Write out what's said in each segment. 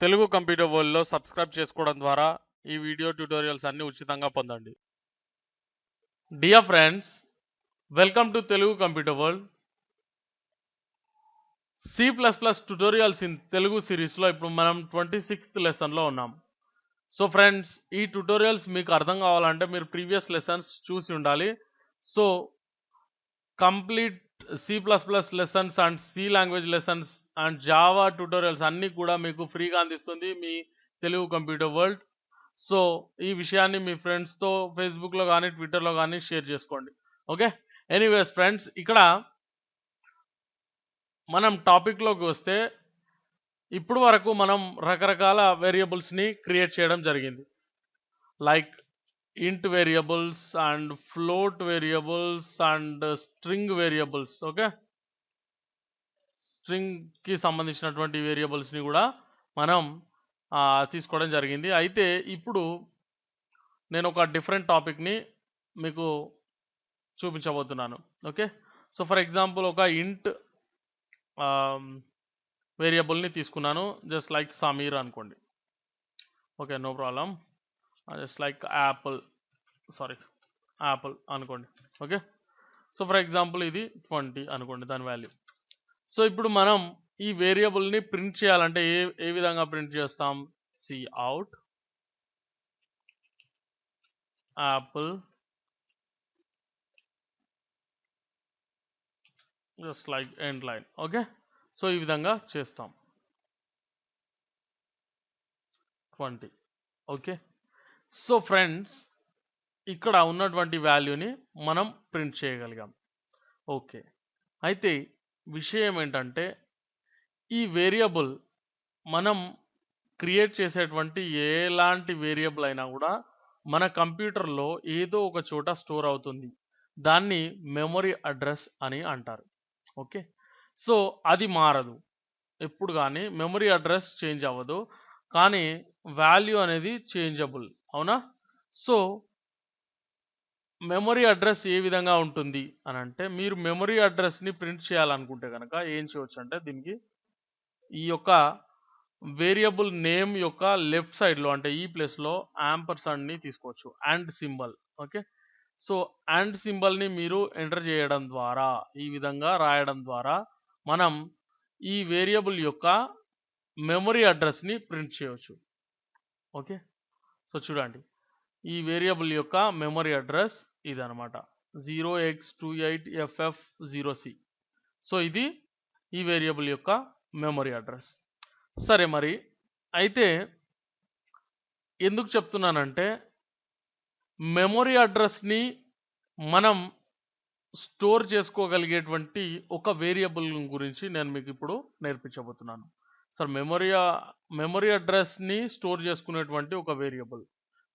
Telugu computer వరల్డ్‌లో subscribe చేసుకోవడం ద్వారా ఈ వీడియో ట్యుటోరియల్స్ అన్ని ఉచితంగా పొందండి. Dear friends, welcome to Telugu computer world. C plus plus tutorials in Telugu సిరీస్లో ఇప్పుడు మనం 26th లెసన్లో ఉన్నాం. సో ఫ్రెండ్స్, ఈ ట్యుటోరియల్స్ మీకు అర్థం కావాలంటే మీరు ప్రీవియస్ లెసన్స్ చూసి ఉండాలి. So complete C plus plus lessons and C language lessons and Java tutorials అన్నీ కూడా మీకు ఫ్రీగా అందిస్తుంది మీ తెలుగు కంప్యూటర్ వరల్డ్. సో ఈ విషయాన్ని మీ ఫ్రెండ్స్తో ఫేస్బుక్లో కానీ ట్విట్టర్లో కానీ షేర్ చేసుకోండి. ఓకే, ఎనీవేస్ ఫ్రెండ్స్, ఇక్కడ మనం టాపిక్లోకి వస్తే ఇప్పుడు వరకు మనం రకరకాల వేరియబుల్స్ని క్రియేట్ చేయడం జరిగింది. Like int variables and float variables and string variables. Okay, స్ట్రింగ్కి సంబంధించినటువంటి వేరియబుల్స్ని కూడా మనం తీసుకోవడం జరిగింది. అయితే ఇప్పుడు నేను ఒక డిఫరెంట్ టాపిక్ని మీకు చూపించబోతున్నాను. ఓకే, సో ఫర్ ఎగ్జాంపుల్ ఒక ఇంట్ వేరియబుల్ని తీసుకున్నాను, జస్ట్ లైక్ సమీర్ అనుకోండి. Okay, no problem. Just like apple అనుకోండి. ఓకే, సో ఫర్ ఎగ్జాంపుల్ ఇది 20 అనుకోండి దాని వాల్యూ. సో ఇప్పుడు మనం ఈ వేరియబుల్ని ప్రింట్ చేయాలంటే ఏ విధంగా ప్రింట్ చేస్తాం? Cout Apple just like end line. Okay, so ఈ విధంగా చేస్తాం 20. ఓకే, సో ఫ్రెండ్స్, ఇక్కడ ఉన్నటువంటి వాల్యూని మనం ప్రింట్ చేయగలిగాం. ఓకే, అయితే విషయం ఏంటంటే ఈ వేరియబుల్ మనం క్రియేట్ చేసేటువంటి ఎలాంటి వేరియబుల్ అయినా కూడా మన కంప్యూటర్లో ఏదో ఒక చోట స్టోర్ అవుతుంది. దాన్ని మెమరీ అడ్రస్ అని అంటారు. ఓకే, సో అది మారదు ఎప్పుడు కానీ, మెమరీ అడ్రస్ చేంజ్ అవ్వదు, కానీ వాల్యూ అనేది చేంజబుల్. అవునా? సో మెమరీ అడ్రస్ ఏ విధంగా ఉంటుంది అని అంటే, మీరు మెమరీ అడ్రస్ని ప్రింట్ చేయాలనుకుంటే కనుక ఏం చేయవచ్చు అంటే, దీనికి ఈ యొక్క వేరియబుల్ నేమ్ యొక్క లెఫ్ట్ సైడ్లో అంటే ఈ ప్లేస్లో యాంపర్సండ్ని తీసుకోవచ్చు, and symbol. Okay, so and సింబల్ని మీరు ఎంటర్ చేయడం ద్వారా, ఈ విధంగా రాయడం ద్వారా మనం ఈ వేరియబుల్ యొక్క మెమరీ అడ్రస్ని ప్రింట్ చేయవచ్చు. ఓకే, సో చూడండి, ఈ వేరియబుల్ యొక్క మెమరీ అడ్రస్ ఇదనమాట, 0x28ff0c. సో ఇది ఈ వేరియబుల్ యొక్క మెమరీ అడ్రస్. సరే, మరి అయితే ఎందుకు చెప్తున్నానంటే, మెమరీ అడ్రస్ని మనం స్టోర్ చేసుకోగలిగేటువంటి ఒక వేరియబుల్ గురించి నేను మీకు ఇప్పుడు నేర్పించబోతున్నాను. సార్, మెమరీ అడ్రస్ని స్టోర్ చేసుకునేటువంటి ఒక వేరియబుల్,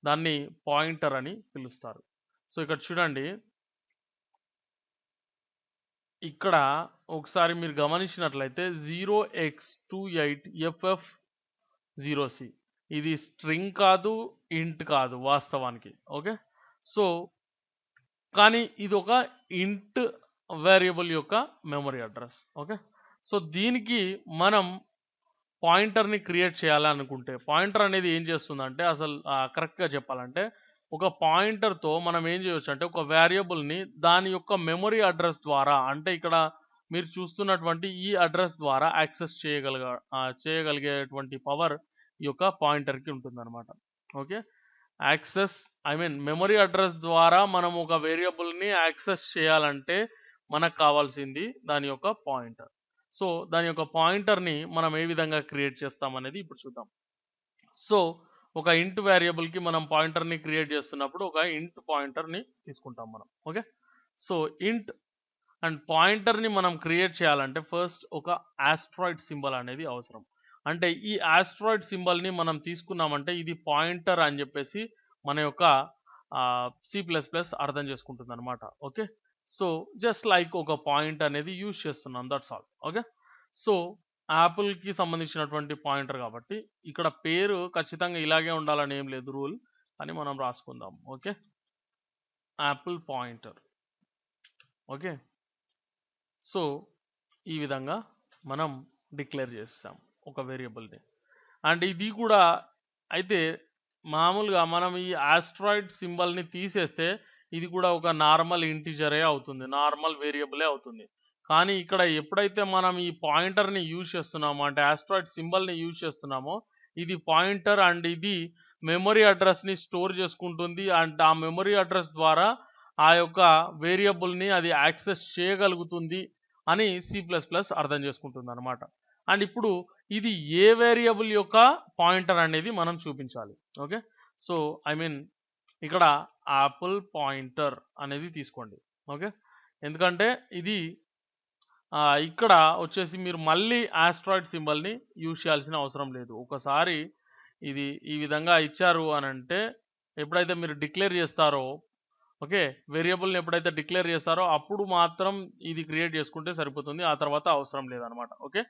దాన్ని పాయింటర్ అని పిలుస్తారు. సో ఇక్కడ చూడండి, ఇక్కడ ఒకసారి మీరు గమనించినట్లయితే 0x28ff0c ఇది స్ట్రింగ్ కాదు, ఇంట్ కాదు వాస్తవానికి. ఓకే, సో కానీ ఇది ఒక ఇంట్ వేరియబుల్ యొక్క మెమరీ అడ్రస్. ఓకే, సో దీనికి మనం పాయింటర్ని క్రియేట్ చేయాలనుకుంటే, పాయింటర్ అనేది ఏం చేస్తుందంటే, అసలు కరెక్ట్గా చెప్పాలంటే, ఒక పాయింటర్తో మనం ఏం చేయవచ్చు అంటే, ఒక వేరియబుల్ని దాని యొక్క మెమరీ అడ్రస్ ద్వారా, అంటే ఇక్కడ మీరు చూస్తున్నటువంటి ఈ అడ్రస్ ద్వారా యాక్సెస్ చేయగలిగేటువంటి పవర్ ఈ యొక్క పాయింటర్కి ఉంటుందన్నమాట. ఓకే, మెమరీ అడ్రస్ ద్వారా మనం ఒక వేరియబుల్ని యాక్సెస్ చేయాలంటే మనకు కావాల్సింది దాని యొక్క పాయింటర్. సో దాని యొక్క పాయింటర్ని మనం ఏ విధంగా క్రియేట్ చేస్తామనేది ఇప్పుడు చూద్దాం. సో ఒక ఇంట్ వేరియబుల్కి మనం పాయింటర్ని క్రియేట్ చేస్తున్నప్పుడు ఒక ఇంట్ పాయింటర్ని తీసుకుంటాం మనం. ఓకే, సో ఇంట్ అండ్ పాయింటర్ని మనం క్రియేట్ చేయాలంటే ఫస్ట్ ఒక ఆస్ట్రాయిడ్ సింబల్ అనేది అవసరం. అంటే ఈ ఆస్ట్రాయిడ్ సింబల్ని మనం తీసుకున్నామంటే ఇది పాయింటర్ అని చెప్పేసి మన యొక్క C++ అర్థం చేసుకుంటుంది అనమాట. ఓకే, సో జస్ట్ లైక్ ఒక పాయింట్ అనేది యూజ్ చేస్తున్నాం, దట్స్ ఆల్. ఓకే, సో యాపిల్కి సంబంధించినటువంటి పాయింటర్ కాబట్టి ఇక్కడ పేరు ఖచ్చితంగా ఇలాగే ఉండాలని ఏం లేదు రూల్, అని మనం రాసుకుందాం. Okay, apple pointer. Okay, so ఈ విధంగా మనం డిక్లేర్ చేస్తాం ఒక వేరియబుల్ని. అండ్ ఇది కూడా అయితే మామూలుగా మనం ఈ ఆస్ట్రాయిడ్ సింబల్ని తీసేస్తే ఇది కూడా ఒక నార్మల్ ఇంటిజరే అవుతుంది, నార్మల్ వేరియబులే అవుతుంది. కానీ ఇక్కడ ఎప్పుడైతే మనం ఈ పాయింటర్ని యూజ్ చేస్తున్నామో, అంటే ఆస్ట్రాయిడ్ సింబల్ని యూజ్ చేస్తున్నామో, ఇది పాయింటర్ అండ్ ఇది మెమరీ అడ్రస్ని స్టోర్ చేసుకుంటుంది. అండ్ ఆ మెమరీ అడ్రస్ ద్వారా ఆ యొక్క వేరియబుల్ని అది యాక్సెస్ చేయగలుగుతుంది అని C++ అర్థం చేసుకుంటుంది అనమాట. అండ్ ఇప్పుడు ఇది ఏ వేరియబుల్ యొక్క పాయింటర్ అనేది మనం చూపించాలి. ఓకే, సో ఐ మీన్ ఇక్కడ యాపిల్ పాయింటర్ అనేది తీసుకోండి. ఓకే, ఎందుకంటే ఇది ఇక్కడ వచ్చేసి మీరు మళ్ళీ ఆస్ట్రాయిడ్ సింబల్ని యూజ్ చేయాల్సిన అవసరం లేదు. ఒకసారి ఇది ఈ విధంగా ఇచ్చారు అని అంటే ఎప్పుడైతే మీరు డిక్లేర్ చేస్తారో, ఓకే, వేరియబుల్ని ఎప్పుడైతే డిక్లేర్ చేస్తారో అప్పుడు మాత్రం ఇది క్రియేట్ చేసుకుంటే సరిపోతుంది, ఆ తర్వాత అవసరం లేదనమాట. ఓకే,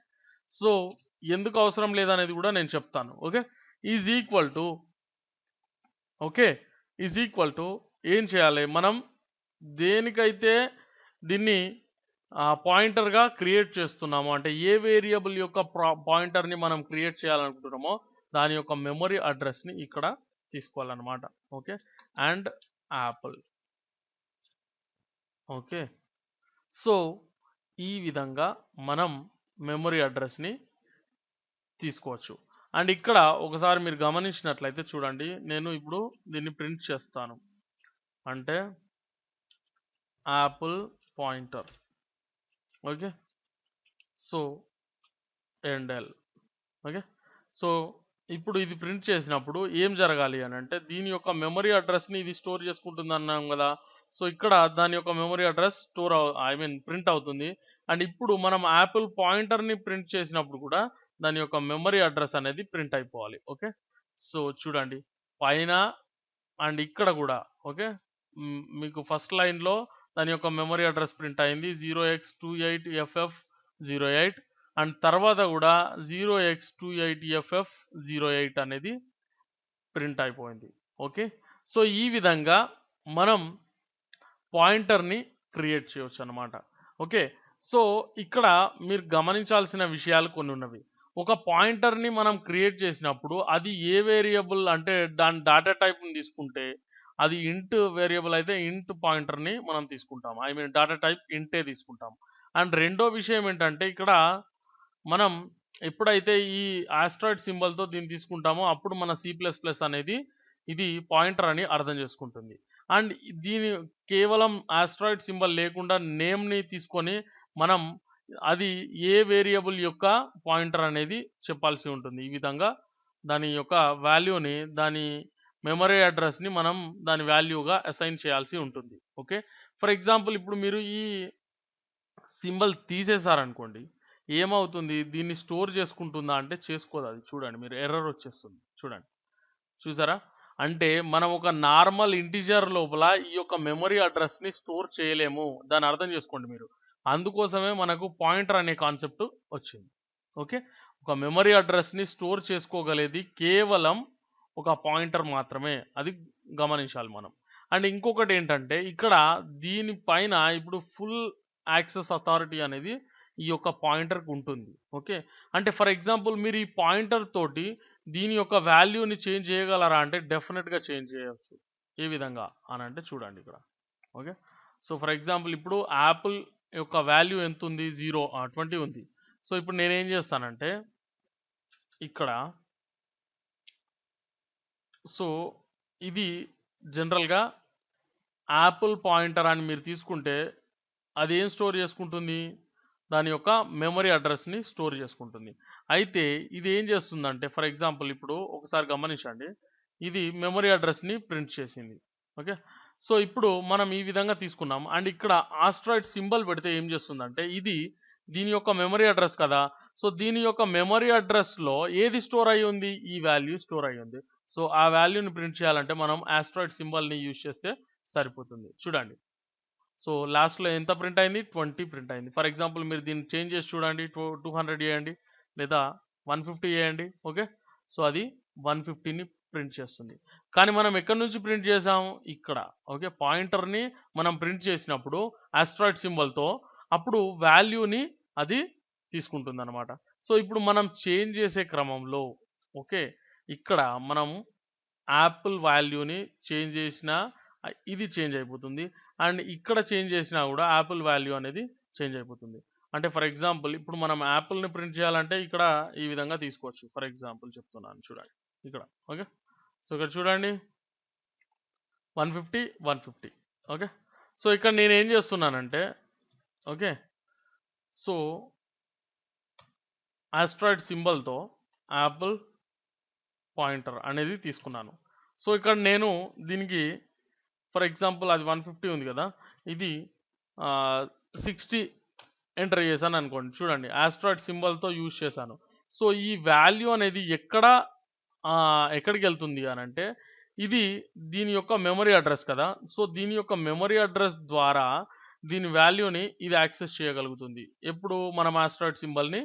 సో ఎందుకు అవసరం లేదనేది కూడా నేను చెప్తాను. Okay, is equal to okay is equal to ఏం చేయాలి, మనం దేనికైతే దీన్ని పాయింటర్గా క్రియేట్ చేస్తున్నామో, అంటే ఏ వేరియబుల్ యొక్క పాయింటర్ని మనం క్రియేట్ చేయాలనుకుంటున్నామో దాని యొక్క మెమరీ అడ్రస్ని ఇక్కడ తీసుకోవాలన్నమాట. Okay, and Apple. Okay, so ఈ విధంగా మనం మెమరీ అడ్రస్ని తీసుకోవచ్చు. అండ్ ఇక్కడ ఒకసారి మీరు గమనించినట్లయితే చూడండి, నేను ఇప్పుడు దీన్ని ప్రింట్ చేస్తాను. అంటే యాపిల్ పాయింటర్. ఓకే, సో ఎండెల్. ఓకే, సో ఇప్పుడు ఇది ప్రింట్ చేసినప్పుడు ఏం జరగాలి అని అంటే దీని యొక్క మెమరీ అడ్రస్ని ఇది స్టోర్ చేసుకుంటుంది అన్నాం కదా. సో ఇక్కడ దాని యొక్క మెమరీ అడ్రస్ ప్రింట్ అవుతుంది. అండ్ ఇప్పుడు మనం యాపిల్ పాయింటర్ని ప్రింట్ చేసినప్పుడు కూడా దాని యొక్క మెమరీ అడ్రస్ అనేది ప్రింట్ అయిపోవాలి. ఓకే, సో చూడండి పైన అండ్ ఇక్కడ కూడా. ఓకే, మీకు ఫస్ట్ లైన్లో దాని యొక్క మెమరీ అడ్రస్ ప్రింట్ అయింది 0x28FF08, అండ్ తర్వాత కూడా 0x28FF08 అనేది ప్రింట్ అయిపోయింది. ఓకే, సో ఈ విధంగా మనం పాయింటర్ని క్రియేట్ చేయవచ్చు అనమాట. ఓకే, సో ఇక్కడ మీరు గమనించాల్సిన విషయాలు కొన్ని ఉన్నవి. ఒక పాయింటర్ని మనం క్రియేట్ చేసినప్పుడు అది ఏ వేరియబుల్ అంటే దాని డేటా టైప్ని తీసుకుంటే అది ఇంట్ వేరియబుల్ అయితే ఇంట్ పాయింటర్ని మనం తీసుకుంటాం, డేటా టైప్ ఇంటే తీసుకుంటాం. అండ్ రెండో విషయం ఏంటంటే ఇక్కడ మనం ఎప్పుడైతే ఈ ఆస్ట్రాయిడ్ సింబల్తో దీన్ని తీసుకుంటామో అప్పుడు మన C++ అనేది ఇది పాయింటర్ అని అర్థం చేసుకుంటుంది. అండ్ దీని కేవలం ఆస్ట్రాయిడ్ సింబల్ లేకుండా నేమ్ని తీసుకొని మనం అది ఏ వేరియబుల్ యొక్క పాయింటర్ అనేది చెప్పాల్సి ఉంటుంది. ఈ విధంగా దాని యొక్క వాల్యూని, దాని మెమరీ అడ్రస్ని మనం దాని వాల్యూగా అసైన్ చేయాల్సి ఉంటుంది. ఓకే, ఫర్ ఎగ్జాంపుల్ ఇప్పుడు మీరు ఈ సింబల్ తీసేశారనుకోండి, ఏమవుతుంది, దీన్ని స్టోర్ చేసుకుంటుందా అంటే చేసుకోదు. అది చూడండి, మీరు ఎర్రర్ వచ్చేస్తుంది. చూడండి, చూసారా, అంటే మనం ఒక నార్మల్ ఇంటిజర్ లోపల ఈ యొక్క మెమరీ అడ్రస్ని స్టోర్ చేయలేము, దాన్ని అర్థం చేసుకోండి మీరు. అందుకోసమే మనకు పాయింటర్ అనే కాన్సెప్ట్ వచ్చింది. ఓకే, ఒక మెమరీ అడ్రస్ని స్టోర్ చేసుకోగలేది కేవలం ఒక పాయింటర్ మాత్రమే, అది గమనించాలి మనం. అండ్ ఇంకొకటి ఏంటంటే ఇక్కడ దీనిపైన ఇప్పుడు ఫుల్ యాక్సెస్ అథారిటీ అనేది ఈ యొక్క పాయింటర్కి ఉంటుంది. ఓకే, అంటే ఫర్ ఎగ్జాంపుల్ మీరు ఈ పాయింటర్ తోటి దీని యొక్క వాల్యూని చేంజ్ చేయగలరా అంటే డెఫినెట్గా చేంజ్ చేయవచ్చు. ఏ విధంగా అని అంటే చూడండి ఇక్కడ. ఓకే, సో ఫర్ ఎగ్జాంపుల్ ఇప్పుడు యాపిల్ యొక్క వాల్యూ ఎంత ఉంది, 20 ఉంది. సో ఇప్పుడు నేనేం చేస్తానంటే ఇక్కడ, సో ఇది జనరల్గా యాపిల్ పాయింటర్ అని మీరు తీసుకుంటే అది ఏం స్టోర్ చేసుకుంటుంది, దాని యొక్క మెమరీ అడ్రస్ని స్టోర్ చేసుకుంటుంది. అయితే ఇది ఏం చేస్తుందంటే ఫర్ ఎగ్జాంపుల్ ఇప్పుడు ఒకసారి గమనించండి, ఇది మెమరీ అడ్రస్ని ప్రింట్ చేసింది. ఓకే, సో ఇప్పుడు మనం ఈ విధంగా తీసుకున్నాం. అండ్ ఇక్కడ ఆస్ట్రాయిడ్ సింబల్ పెడితే ఏం చేస్తుందంటే ఇది దీని యొక్క మెమరీ అడ్రస్ కదా. సో దీని యొక్క మెమరీ అడ్రస్లో ఏది స్టోర్ అయ్యి ఉంది, ఈ వాల్యూ స్టోర్ అయ్యి ఉంది. సో ఆ వాల్యూని ప్రింట్ చేయాలంటే మనం ఆస్ట్రాయిడ్ సింబల్ని యూజ్ చేస్తే సరిపోతుంది. చూడండి, సో లాస్ట్లో ఎంత ప్రింట్ అయింది, 20 ప్రింట్ అయింది. ఫర్ ఎగ్జాంపుల్ మీరు దీన్ని చేంజ్ చేసి చూడండి, 200 చేయండి లేదా 150 చేయండి. ఓకే, సో అది 150ని ప్రింట్ చేస్తుంది. కానీ మనం ఎక్కడి నుంచి ప్రింట్ చేసాము, ఇక్కడ. ఓకే, పాయింటర్ని మనం ప్రింట్ చేసినప్పుడు ఆస్ట్రాయిడ్ సింబల్తో అప్పుడు వాల్యూని అది తీసుకుంటుంది అనమాట. సో ఇప్పుడు మనం చేంజ్ చేసే క్రమంలో ఓకే. ఇక్కడ మనం యాపిల్ వాల్యూని చేంజ్ చేసినా ఇది చేంజ్ అయిపోతుంది. అండ్ ఇక్కడ చేంజ్ చేసినా కూడా యాపిల్ వాల్యూ అనేది చేంజ్ అయిపోతుంది. అంటే ఫర్ ఎగ్జాంపుల్ ఇప్పుడు మనం యాపిల్‌ని ప్రింట్ చేయాలంటే ఇక్కడ ఈ విధంగా తీసుకోవచ్చు. ఫర్ ఎగ్జాంపుల్ చెప్తున్నాను చూడండి. ఇక్కడ ఓకే. సో ఇక్కడ చూడండి 150, 150 ఓకే. సో ఇక్కడ నేనేం చేస్తున్నానంటే ఓకే. సో ఆస్ట్రాయిడ్ సింబల్‌తో యాపిల్ పాయింటర్ అనేది తీసుకున్నాను. సో ఇక్కడ నేను దీనికి ఫర్ ఎగ్జాంపుల్ అది 150 ఉంది కదా, ఇది 60 ఎంటర్ చేశాను అనుకోండి. చూడండి ఆస్ట్రాయిడ్ సింబల్తో యూజ్ చేశాను. సో ఈ వాల్యూ అనేది ఎక్కడికి వెళ్తుంది అని అంటే ఇది దీని యొక్క మెమరీ అడ్రస్ కదా. సో దీని యొక్క మెమరీ అడ్రస్ ద్వారా దీని వాల్యూని ఇది యాక్సెస్ చేయగలుగుతుంది. ఎప్పుడు మనం ఆస్ట్రాయిడ్ సింబల్ని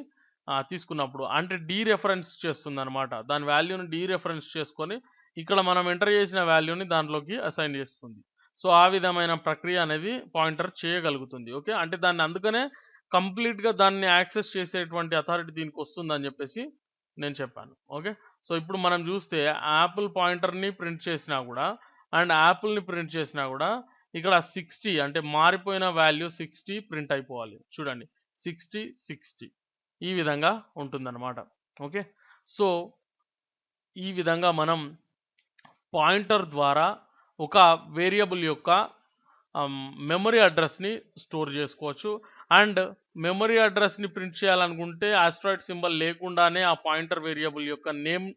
తీసుకున్నప్పుడు అంటే డీరెఫరెన్స్ చేస్తుంది అనమాట. దాని వాల్యూని డీరెఫరెన్స్ చేసుకొని ఇక్కడ మనం ఎంటర్ చేసిన వాల్యూని దాంట్లోకి అసైన్ చేస్తుంది. సో ఆ విధమైన ప్రక్రియ అనేది పాయింటర్ చేయగలుగుతుంది. ఓకే. అంటే దాన్ని అందుకనే కంప్లీట్‌గా దాన్ని యాక్సెస్ చేసేటువంటి అథారిటీ దీనికి వస్తుందని చెప్పేసి నేను చెప్పాను. ఓకే. సో ఇప్పుడు మనం చూస్తే యాపిల్ పాయింటర్‌ని ప్రింట్ చేసినా కూడా అండ్ యాపిల్‌ని ప్రింట్ చేసినా కూడా ఇక్కడ 60 అంటే మారిపోయిన వాల్యూ 60 ప్రింట్ అయిపోవాలి. చూడండి 60, 60 ఈ విధంగా ఉంటుందన్నమాట. ఓకే. సో ఈ విధంగా మనం పాయింటర్ ద్వారా ఒక వేరియబుల్ యొక్క మెమరీ అడ్రస్ని స్టోర్ చేసుకోవచ్చు. అండ్ మెమరీ అడ్రస్ని ప్రింట్ చేయాలనుకుంటే ఆస్ట్రాయిడ్ సింబల్ లేకుండానే ఆ పాయింటర్ వేరియబుల్ యొక్క నేమ్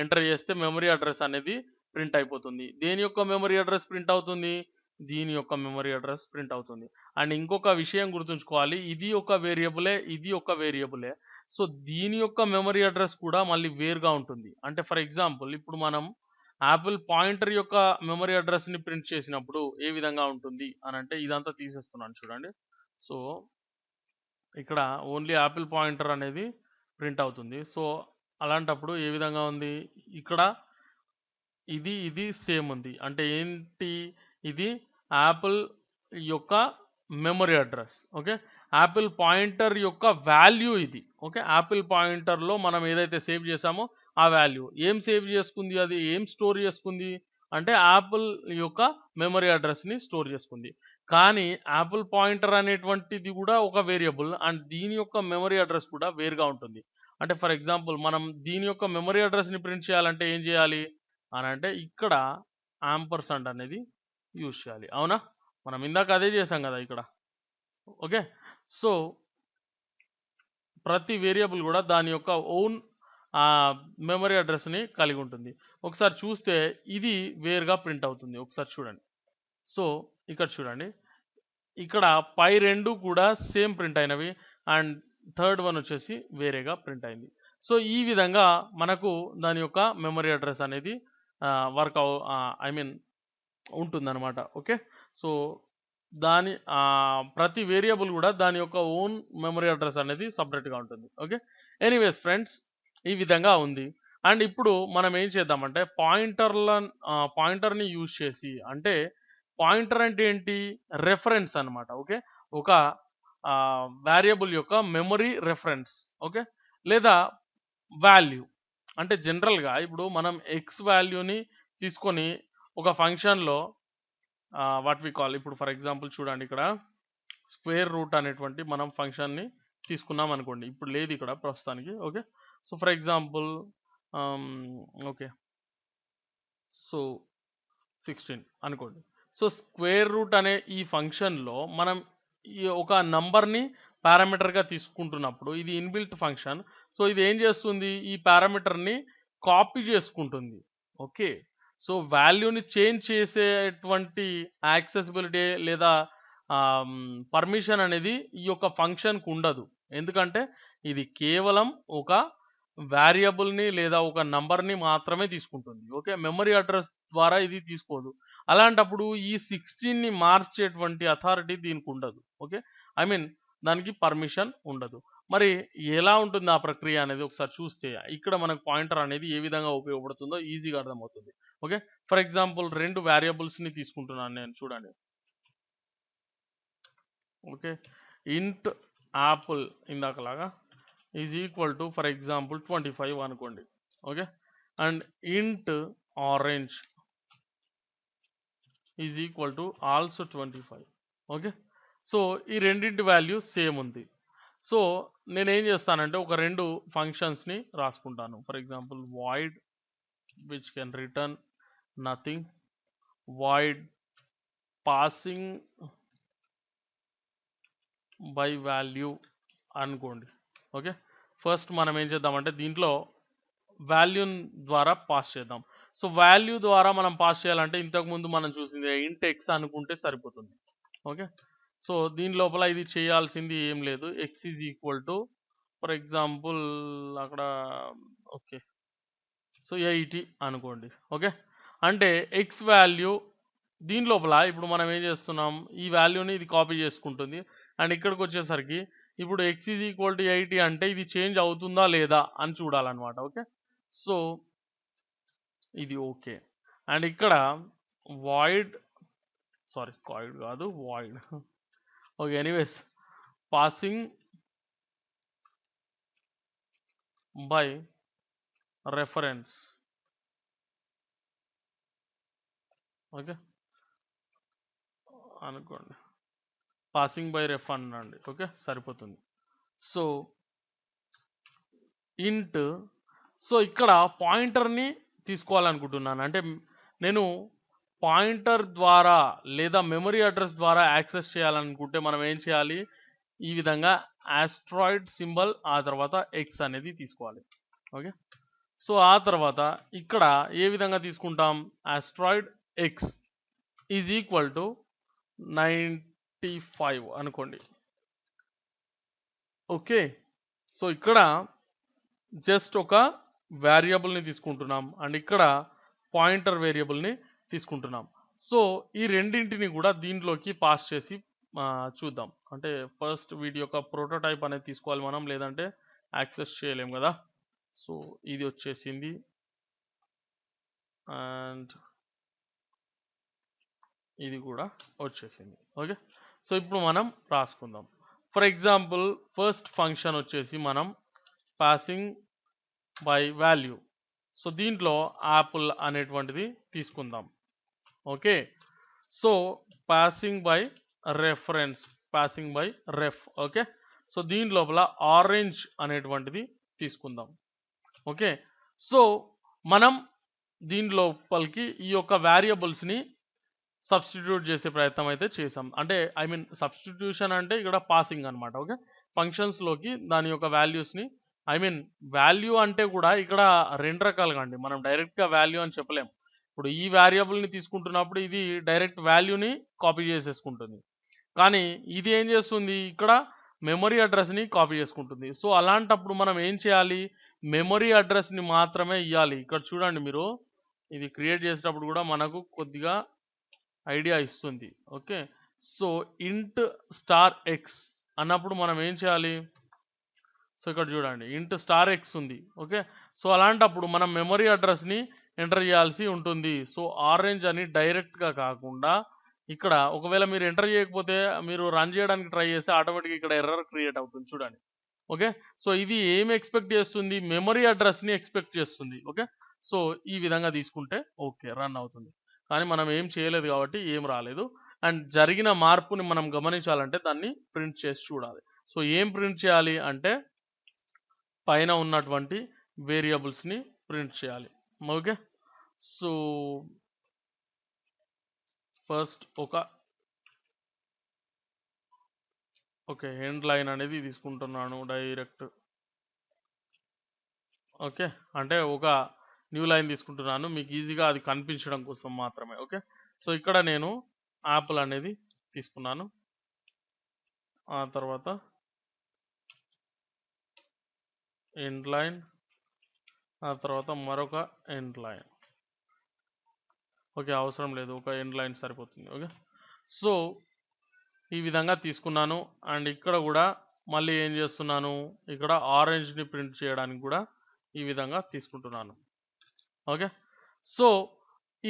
ఎంటర్ చేస్తే మెమరీ అడ్రస్ అనేది ప్రింట్ అయిపోతుంది. దేని యొక్క మెమరీ అడ్రస్ ప్రింట్ అవుతుంది? దీని యొక్క మెమరీ అడ్రస్ ప్రింట్ అవుతుంది. అండ్ ఇంకొక విషయం గుర్తుంచుకోవాలి, ఇది ఒక వేరియబులే, ఇది ఒక వేరియబులే. సో దీని యొక్క మెమరీ అడ్రస్ కూడా మళ్ళీ వేరుగా ఉంటుంది. అంటే ఫర్ ఎగ్జాంపుల్ ఇప్పుడు మనం యాపిల్ పాయింటర్ యొక్క మెమరీ అడ్రస్ని ప్రింట్ చేసినప్పుడు ఏ విధంగా ఉంటుంది అని అంటే ఇదంతా తీసేస్తున్నాను చూడండి. సో ఇక్కడ ఓన్లీ యాపిల్ పాయింటర్ అనేది ప్రింట్ అవుతుంది. సో అలాంటప్పుడు ఏ విధంగా ఉంది, ఇక్కడ ఇది సేమ్ ఉంది. అంటే ఏంటి, ఇది యాపిల్ యొక్క memory address. Okay. Apple pointer యొక్క వాల్యూ ఇది. ఓకే. యాపిల్ పాయింటర్లో మనం ఏదైతే సేవ్ చేసామో ఆ వాల్యూ ఏం సేవ్ చేసుకుంది, అది ఏం స్టోర్ చేసుకుంది అంటే యాపిల్ యొక్క మెమరీ అడ్రస్ని స్టోర్ చేసుకుంది. కానీ యాపిల్ పాయింటర్ అనేటువంటిది కూడా ఒక వేరియబుల్ అండ్ దీని యొక్క మెమరీ అడ్రస్ కూడా వేరుగా ఉంటుంది. అంటే ఫర్ ఎగ్జాంపుల్ మనం దీని యొక్క మెమరీ అడ్రస్ని ప్రింట్ చేయాలంటే ఏం చేయాలి అని అంటే ఇక్కడ యాంపర్సండ్ అనేది యూజ్ చేయాలి. అవునా? మనం ఇందాక అదే చేసాం కదా ఇక్కడ. ఓకే. సో ప్రతి వేరియబుల్ కూడా దాని యొక్క ఓన్ మెమరీ అడ్రస్ని కలిగి ఉంటుంది. ఒకసారి చూస్తే ఇది వేరుగా ప్రింట్ అవుతుంది. ఒకసారి చూడండి. సో ఇక్కడ చూడండి, ఇక్కడ పై రెండు కూడా సేమ్ ప్రింట్ అయినవి అండ్ థర్డ్ వన్ వచ్చేసి వేరేగా ప్రింట్ అయింది. సో ఈ విధంగా మనకు దాని యొక్క మెమరీ అడ్రస్ అనేది వర్క్ ఐ మీన్ ఉంటుందన్నమాట. ఓకే. సో దాని ప్రతి వేరియబుల్ కూడా దాని యొక్క ఓన్ మెమరీ అడ్రస్ అనేది సపరేట్గా ఉంటుంది. ఓకే. ఎనీవేస్ ఫ్రెండ్స్, ఈ విధంగా ఉంది. అండ్ ఇప్పుడు మనం ఏం చేద్దామంటే పాయింటర్ని యూజ్ చేసి, అంటే పాయింటర్ అంటే ఏంటి, రెఫరెన్స్ అన్నమాట. ఓకే. ఒక వేరియబుల్ యొక్క మెమరీ రెఫరెన్స్. ఓకే. లేదా వాల్యూ అంటే జనరల్గా ఇప్పుడు మనం ఎక్స్ వాల్యూని తీసుకొని ఒక ఫంక్షన్లో వాట్ వి కాల్, ఇప్పుడు ఫర్ ఎగ్జాంపుల్ చూడండి ఇక్కడ స్క్వేర్ రూట్ అనేటువంటి మనం ఫంక్షన్ని తీసుకున్నాం అనుకోండి. ఇప్పుడు లేదు ఇక్కడ ప్రస్తుతానికి. Okay. So for example okay, so 16 అనుకోండి. సో స్క్వేర్ రూట్ అనే ఈ ఫంక్షన్లో మనం ఈ ఒక నంబర్ని పారామీటర్గా తీసుకుంటున్నప్పుడు ఇది ఇన్బిల్ట్ ఫంక్షన్. సో ఇది ఏం చేస్తుంది, ఈ పారామీటర్ని కాపీ చేసుకుంటుంది. ఓకే. సో వాల్యూని చేంజ్ చేసేటువంటి యాక్సెసిబిలిటీ లేదా పర్మిషన్ అనేది ఈ యొక్క ఫంక్షన్కు ఉండదు. ఎందుకంటే ఇది కేవలం ఒక వేరియబుల్ని లేదా ఒక నంబర్ని మాత్రమే తీసుకుంటుంది. ఓకే. మెమరీ అడ్రస్ ద్వారా ఇది తీసుకోదు. అలాంటప్పుడు ఈ 16ని మార్చేటువంటి అథారిటీ దీనికి ఉండదు. ఓకే. ఐ మీన్ దానికి పర్మిషన్ ఉండదు. మరి ఎలా ఉంటుంది ఆ ప్రక్రియ అనేది ఒకసారి చూస్తే ఇక్కడ మనకు పాయింటర్ అనేది ఏ విధంగా ఉపయోగపడుతుందో ఈజీగా అర్థమవుతుంది. ఓకే. ఫర్ ఎగ్జాంపుల్ 2 వేరియబుల్స్ని తీసుకుంటున్నాను నేను, చూడండి. ఓకే. ఇంట్ యాపిల్ ఇందాకలాగా is equal to for example 25 అనుకోండి. Okay. And int orange is equal to also 25. Okay. So ఈ రెండింటి వాల్యూ సేమ్ ఉంది. సో నేనేం చేస్తానంటే ఒక రెండు ఫంక్షన్స్ని రాసుకుంటాను. For example void which can return nothing, void passing by value అనుకోండి. ఓకే. ఫస్ట్ మనం ఏం చేద్దామంటే దీంట్లో వాల్యూ ద్వారా పాస్ చేద్దాం. సో వాల్యూ ద్వారా మనం పాస్ చేయాలంటే ఇంతకుముందు మనం చూసింది ఇంట్ ఎక్స్ అనుకుంటే సరిపోతుంది. ఓకే. సో దీని లోపల ఇది చేయాల్సింది ఏం లేదు. X is equal to for example అక్కడ ఓకే సో 80 అనుకోండి. ఓకే. అంటే ఎక్స్ వాల్యూ దీని లోపల ఇప్పుడు మనం ఏం చేస్తున్నాం, ఈ వాల్యూని ఇది కాపీ చేసుకుంటుంది. అండ్ ఇక్కడికి వచ్చేసరికి ఇప్పుడు ఎక్స్ ఈజ్ ఈక్వల్ టు 80 అంటే ఇది చేంజ్ అవుతుందా లేదా అని చూడాలన్నమాట. ఓకే. సో ఇది ఓకే. అండ్ ఇక్కడ వాయిడ్ కాయిడ్ కాదు void okay. Anyways passing by reference. Okay అనుకోండి, పాసింగ్ బై రెఫ్ అనండి. ఓకే సరిపోతుంది. సో ఇంట్ సో ఇక్కడ పాయింటర్ని తీసుకోవాలనుకుంటున్నాను. అంటే నేను పాయింటర్ ద్వారా లేదా మెమరీ అడ్రస్ ద్వారా యాక్సెస్ చేయాలనుకుంటే మనం ఏం చేయాలి, ఈ విధంగా ఆస్ట్రాయిడ్ సింబల్ ఆ తర్వాత ఎక్స్ అనేది తీసుకోవాలి. ఓకే. సో ఆ తర్వాత ఇక్కడ ఏ విధంగా తీసుకుంటాం, asteroid X is equal to 95 అనుకోండి. ఓకే. సో ఇక్కడ జస్ట్ ఒక వేరియబుల్ని తీసుకుంటున్నాం అండ్ ఇక్కడ పాయింటర్ వేరియబుల్ని తీసుకుంటున్నాం. సో ఈ రెండింటిని కూడా దీంట్లోకి పాస్ చేసి చూద్దాం. అంటే ఫస్ట్ వీటి యొక్క ప్రోటోటైప్ అనేది తీసుకోవాలి మనం, లేదంటే యాక్సెస్ చేయలేం కదా. సో ఇది వచ్చేసింది అండ్ ఇది కూడా వచ్చేసింది. ఓకే. సో ఇప్పుడు మనం రాసుకుందాం. ఫర్ ఎగ్జాంపుల్ ఫస్ట్ ఫంక్షన్ వచ్చేసి మనం పాసింగ్ బై వాల్యూ. సో దీంట్లో యాపిల్ అనేటువంటిది తీసుకుందాం. Okay. So passing by reference, passing by ref. Okay. So దీని లోపల ఆరెంజ్ అనేటువంటిది తీసుకుందాం. ఓకే. సో మనం దీని లోపలికి ఈ యొక్క వేరియబుల్స్ని సబ్స్టిట్యూట్ చేసే ప్రయత్నం అయితే చేసాం. అంటే ఐ మీన్ సబ్స్టిట్యూషన్ అంటే ఇక్కడ పాసింగ్ అనమాట. ఓకే. ఫంక్షన్స్లోకి దాని యొక్క వాల్యూస్ని ఐ మీన్ వాల్యూ అంటే కూడా ఇక్కడ రెండు రకాలుగా అండి, మనం డైరెక్ట్గా వాల్యూ అని చెప్పలేం. ఇప్పుడు ఈ వేరియబుల్ని తీసుకుంటున్నప్పుడు ఇది డైరెక్ట్ వాల్యూని కాపీ చేసేసుకుంటుంది, కానీ ఇది ఏం చేస్తుంది, ఇక్కడ మెమరీ అడ్రస్ని కాపీ చేసుకుంటుంది. సో అలాంటప్పుడు మనం ఏం చేయాలి, మెమరీ అడ్రస్ని మాత్రమే ఇవ్వాలి. ఇక్కడ చూడండి మీరు, ఇది క్రియేట్ చేసేటప్పుడు కూడా మనకు కొద్దిగా ఐడియా ఇస్తుంది. ఓకే. సో ఇంట్ స్టార్ ఎక్స్ అన్నప్పుడు మనం ఏం చేయాలి, సో ఇక్కడ చూడండి ఇంట్ స్టార్ ఎక్స్ ఉంది. ఓకే. సో అలాంటప్పుడు మనం మెమరీ అడ్రస్ని ఎంటర్ చేయాల్సి ఉంటుంది. సో ఆరెంజ్ అని డైరెక్ట్గా కాకుండా ఇక్కడ ఒకవేళ మీరు ఎంటర్ చేయకపోతే మీరు రన్ చేయడానికి ట్రై చేస్తే ఆటోమేటిక్గా ఇక్కడ ఎర్రర్ క్రియేట్ అవుతుంది చూడండి. ఓకే. సో ఇది ఏం ఎక్స్పెక్ట్ చేస్తుంది, మెమరీ అడ్రస్ని ఎక్స్పెక్ట్ చేస్తుంది. ఓకే. సో ఈ విధంగా తీసుకుంటే ఓకే రన్ అవుతుంది, కానీ మనం ఏం చేయలేదు కాబట్టి ఏం రాలేదు. అండ్ జరిగిన మార్పుని మనం గమనించాలంటే దాన్ని ప్రింట్ చేసి చూడాలి. సో ఏం ప్రింట్ చేయాలి అంటే పైన ఉన్నటువంటి వేరియబుల్స్ని ప్రింట్ చేయాలి. Okay. So first okay end line అనేది తీసుకుంటున్నాను డైరెక్ట్. ఓకే. అంటే ఒక న్యూ లైన్ తీసుకుంటున్నాను మీకు ఈజీగా అది కనిపించడం కోసం మాత్రమే. ఓకే. సో ఇక్కడ నేను యాపిల్ అనేది తీసుకున్నాను, ఆ తర్వాత ఎండ్ లైన్, ఆ తర్వాత మరొక ఎండ్ లైన్. ఓకే అవసరం లేదు, ఒక ఎండ్ లైన్ సరిపోతుంది. ఓకే. సో ఈ విధంగా తీసుకున్నాను అండ్ ఇక్కడ కూడా మళ్ళీ ఏం చేస్తున్నాను, ఇక్కడ ఆరెంజ్ని ప్రింట్ చేయడానికి కూడా ఈ విధంగా తీసుకుంటున్నాను. ఓకే. సో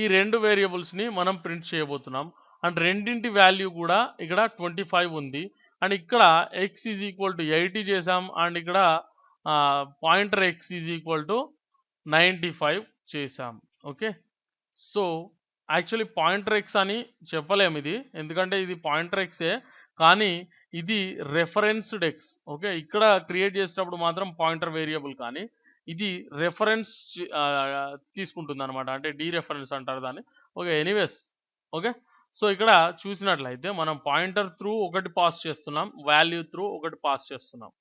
ఈ రెండు వేరియబుల్స్ని మనం ప్రింట్ చేయబోతున్నాం అండ్ రెండింటి వాల్యూ కూడా ఇక్కడ 25 ఉంది అండ్ ఇక్కడ ఎక్స్ ఈజ్ ఈక్వల్ టు 80 చేసాం అండ్ ఇక్కడ pointer X is equal to 95 చేసాం. Okay. So actually pointer X అని చెప్పలేము ఇది, ఎందుకంటే ఇది పాయింటర్ ఎక్సే, కానీ ఇది రెఫరెన్స్డ్ ఎక్స్. ఓకే, ఇక్కడ క్రియేట్ చేసేటప్పుడు మాత్రం పాయింటర్ వేరియబుల్, కానీ ఇది రెఫరెన్స్ తీసుకుంటుంది అనమాట, అంటే డీ రెఫరెన్స్ అంటారు దాన్ని. Okay, anyways. ఓకే, సో ఇక్కడ చూసినట్లయితే మనం పాయింటర్ త్రూ ఒకటి పాస్ చేస్తున్నాం, వాల్యూ త్రూ ఒకటి పాస్ చేస్తున్నాం.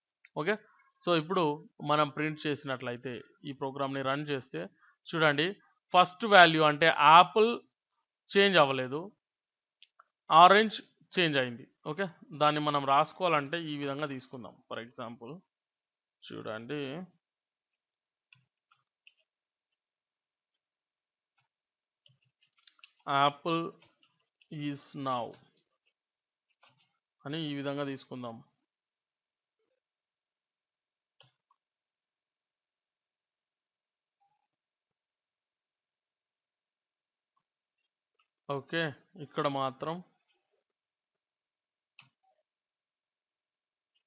ఓకే, సో ఇప్పుడు మనం ప్రింట్ చేసినట్లయితే ఈ ప్రోగ్రామ్ని రన్ చేస్తే చూడండి, ఫస్ట్ వాల్యూ అంటే యాపిల్ చేంజ్ అవ్వలేదు, ఆరెంజ్ చేంజ్ అయింది. ఓకే, దాన్ని మనం రాసుకోవాలంటే ఈ విధంగా తీసుకుందాం. ఫర్ ఎగ్జాంపుల్ చూడండి, యాపిల్ ఈజ్ నౌ అని ఈ విధంగా తీసుకుందాం. ఓకే, ఇక్కడ మాత్రం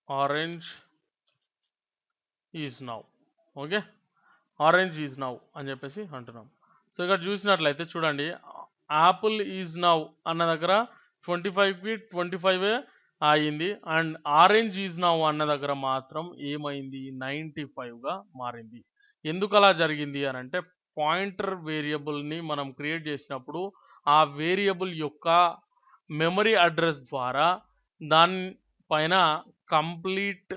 orange is now. Okay, orange is now అని చెప్పేసి అంటున్నాం. సో ఇక్కడ చూసినట్లయితే చూడండి, యాపిల్ ఈజ్ నౌ అన్న దగ్గర 25కి 25 అయింది, అండ్ ఆరెంజ్ ఈజ్ నౌ అన్న దగ్గర మాత్రం ఏమైంది, 95గా మారింది. ఎందుకు అలా జరిగింది అని అంటే, పాయింటర్ వేరియబుల్ని మనం క్రియేట్ చేసినప్పుడు ఆ వేరియబుల్ యొక్క మెమరీ అడ్రస్ ద్వారా దాని పైన కంప్లీట్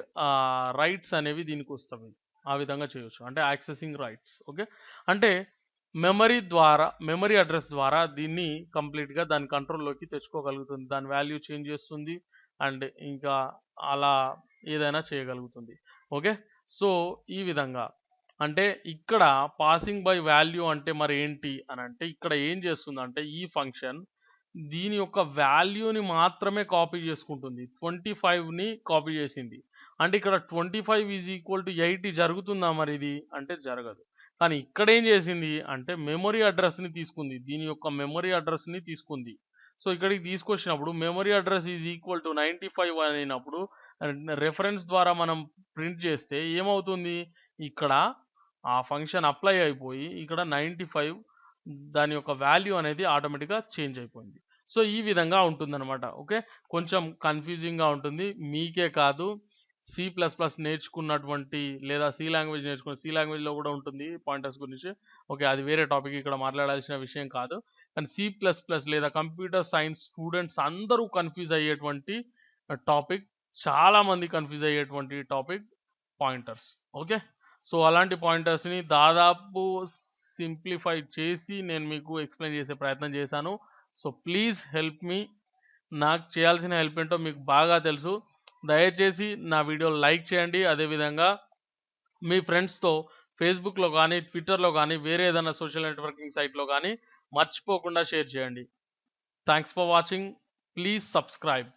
రైట్స్ అనేవి దీనికి వస్తాయి. ఆ విధంగా చేయొచ్చు, అంటే యాక్సెసింగ్ రైట్స్. ఓకే, అంటే మెమరీ అడ్రస్ ద్వారా దీన్ని కంప్లీట్గా దాని కంట్రోల్లోకి తెచ్చుకోగలుగుతుంది, దాని వాల్యూ చేంజ్ చేస్తుంది, అండ్ ఇంకా అలా ఏదైనా చేయగలుగుతుంది. ఓకే, సో ఈ విధంగా, అంటే ఇక్కడ పాసింగ్ బై వాల్యూ అంటే మరి ఏంటి అని అంటే, ఇక్కడ ఏం చేస్తుందంటే ఈ ఫంక్షన్ దీని యొక్క వాల్యూని మాత్రమే కాపీ చేసుకుంటుంది. 25ని కాపీ చేసింది అంటే ఇక్కడ 25 ఈజ్ ఈక్వల్ టు 80 జరుగుతుందా మరి ఇది అంటే జరగదు. కానీ ఇక్కడ ఏం చేసింది అంటే మెమరీ అడ్రస్ని తీసుకుంది, దీని యొక్క మెమరీ అడ్రస్ని తీసుకుంది. సో ఇక్కడికి తీసుకొచ్చినప్పుడు memory address is equal to 95 అయినప్పుడు రెఫరెన్స్ ద్వారా మనం ప్రింట్ చేస్తే ఏమవుతుంది, ఇక్కడ ఆ ఫంక్షన్ అప్లై అయిపోయి ఇక్కడ 95 దాని యొక్క వాల్యూ అనేది ఆటోమేటిక్గా చేంజ్ అయిపోయింది. సో ఈ విధంగా ఉంటుందన్నమాట. ఓకే, కొంచెం కన్ఫ్యూజింగ్గా ఉంటుంది, మీకే కాదు, C++ నేర్చుకున్నటువంటి లేదా సి లాంగ్వేజ్ నేర్చుకున్న సి లాంగ్వేజ్లో కూడా ఉంటుంది పాయింటర్స్ గురించి. ఓకే, అది వేరే టాపిక్, ఇక్కడ మాట్లాడాల్సిన విషయం కాదు. కానీ C++ లేదా కంప్యూటర్ సైన్స్ స్టూడెంట్స్ అందరూ కన్ఫ్యూజ్ అయ్యేటువంటి టాపిక్, చాలామంది కన్ఫ్యూజ్ అయ్యేటువంటి టాపిక్ పాయింటర్స్. ఓకే, సో అలాంటి పాయింటర్స్ని దాదాపు సింప్లిఫై చేసి నేను మీకు ఎక్స్ప్లెయిన్ చేసే ప్రయత్నం చేశాను. So please help me. నాకు చేయాల్సిన హెల్ప్ ఏంటో మీకు బాగా తెలుసు. దయచేసి నా వీడియో లైక్ చేయండి, అదేవిధంగా మీ ఫ్రెండ్స్తో ఫేస్బుక్లో కానీ ట్విట్టర్లో కానీ వేరే ఏదైనా సోషల్ నెట్వర్కింగ్ సైట్లో కానీ మర్చిపోకుండా షేర్ చేయండి. Thanks for watching. Please subscribe.